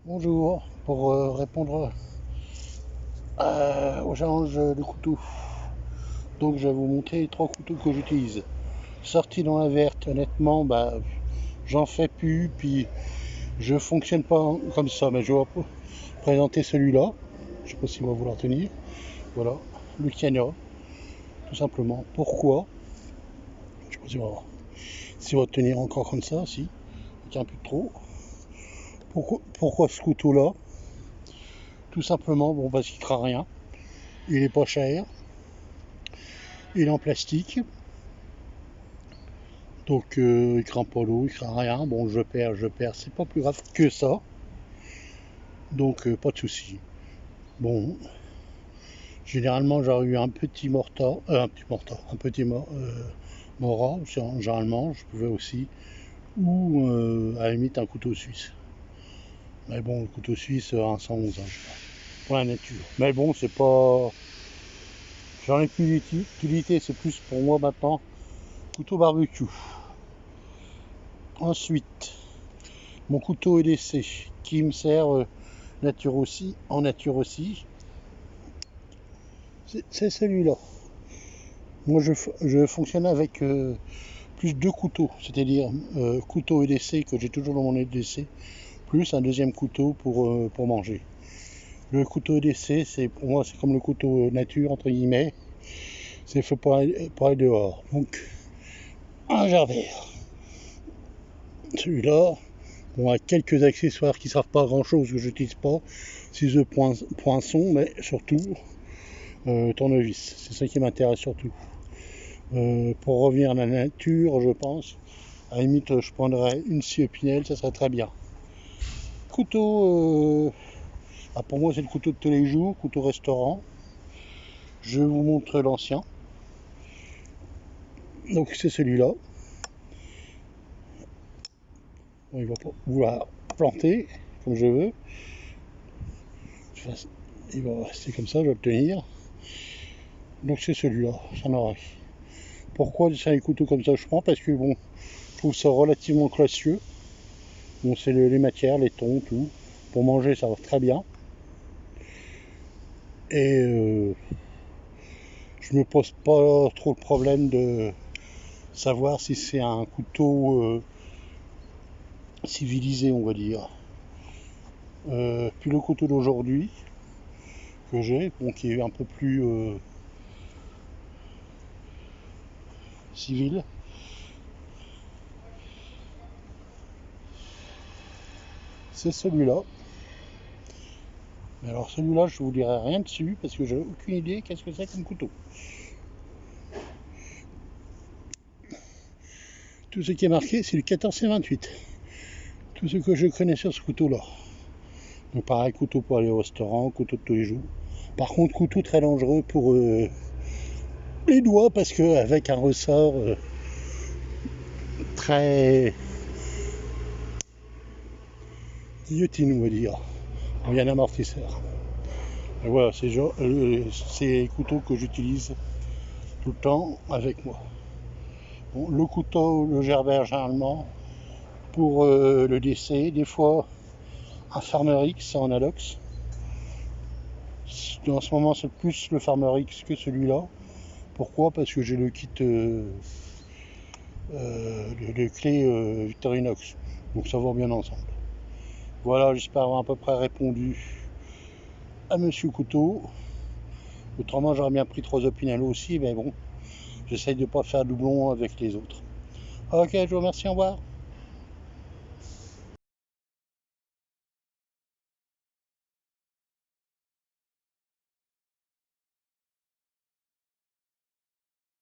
Bonjour, pour répondre au challenge de couteau. Donc je vais vous montrer les 3 couteaux que j'utilise. Sorti dans la verte, honnêtement, j'en fais plus, puis je fonctionne pas comme ça, mais je vais présenter celui-là. Je sais pas s'il va vouloir tenir. Voilà, le Lucania, tout simplement. Pourquoi? Je sais pas s'il va tenir encore comme ça, si. Il tient plus trop. Pourquoi ce couteau-là? Tout simplement, parce qu'il craint rien. Il est pas cher. Il est en plastique. Donc il craint pas l'eau, il craint rien. Bon, je perds, c'est pas plus grave que ça. Donc pas de souci. Bon, généralement j'aurais eu un petit morta, mora, généralement je pouvais aussi, ou à la limite un couteau suisse. Mais bon, le couteau suisse, un 111, pour la nature. Mais bon, c'est pas... J'en ai plus d'utilité, c'est plus pour moi maintenant, couteau barbecue. Ensuite, mon couteau EDC, qui me sert en nature aussi, c'est celui-là. Moi je fonctionne avec plus 2 couteaux, c'est-à-dire couteau EDC que j'ai toujours dans mon EDC, plus un deuxième couteau pour manger. Le couteau EDC, pour moi c'est comme le couteau nature entre guillemets, c'est fait pour aller dehors. Donc un gerbère, celui-là. Bon, avec quelques accessoires qui ne servent pas à grand chose, que je n'utilise pas, ciseaux poinçon, mais surtout tournevis. C'est ça qui m'intéresse surtout. Pour revenir à la nature, je pense, à la limite, je prendrais une scie Opinel, ça serait très bien. Couteau, pour moi, c'est le couteau de tous les jours, couteau restaurant. Je vous montre l'ancien. Donc, c'est celui-là. Bon, il va pas vouloir planter comme je veux. Il va rester comme ça, je vais le tenir. Donc c'est celui-là, j'en aurai. Pourquoi c'est un couteau comme ça je prends? Parce que bon, je trouve ça relativement classieux. Bon, c'est les matières, les tons, tout. Pour manger, ça va très bien. Et je me pose pas trop le problème de savoir si c'est un couteau civilisé, on va dire. Puis le couteau d'aujourd'hui que j'ai, bon, qui est un peu plus civil. C'est celui-là. Mais alors celui-là, je vous dirai rien dessus parce que j'ai aucune idée qu'est-ce que c'est comme couteau. Tout ce qui est marqué, c'est le 14C28. Tout ce que je connais sur ce couteau-là. Donc pareil, couteau pour aller au restaurant, couteau de tous les jours. Par contre, couteau très dangereux pour les doigts parce qu'avec un ressort très guillotine, on va dire. Il y a un amortisseur. Et voilà, c'est les couteaux que j'utilise tout le temps avec moi. Bon, le couteau, le gerbère généralement, pour le décès, des fois un Farmerix en alox. En ce moment, c'est plus le Farmerix que celui-là. Pourquoi? Parce que j'ai le kit de clés Victorinox. Donc ça va bien ensemble. Voilà, j'espère avoir à peu près répondu à Monsieur Couteau. Autrement, j'aurais bien pris 3 Opinel aussi, mais bon, j'essaye de ne pas faire doublon avec les autres. Ok, je vous remercie, au revoir.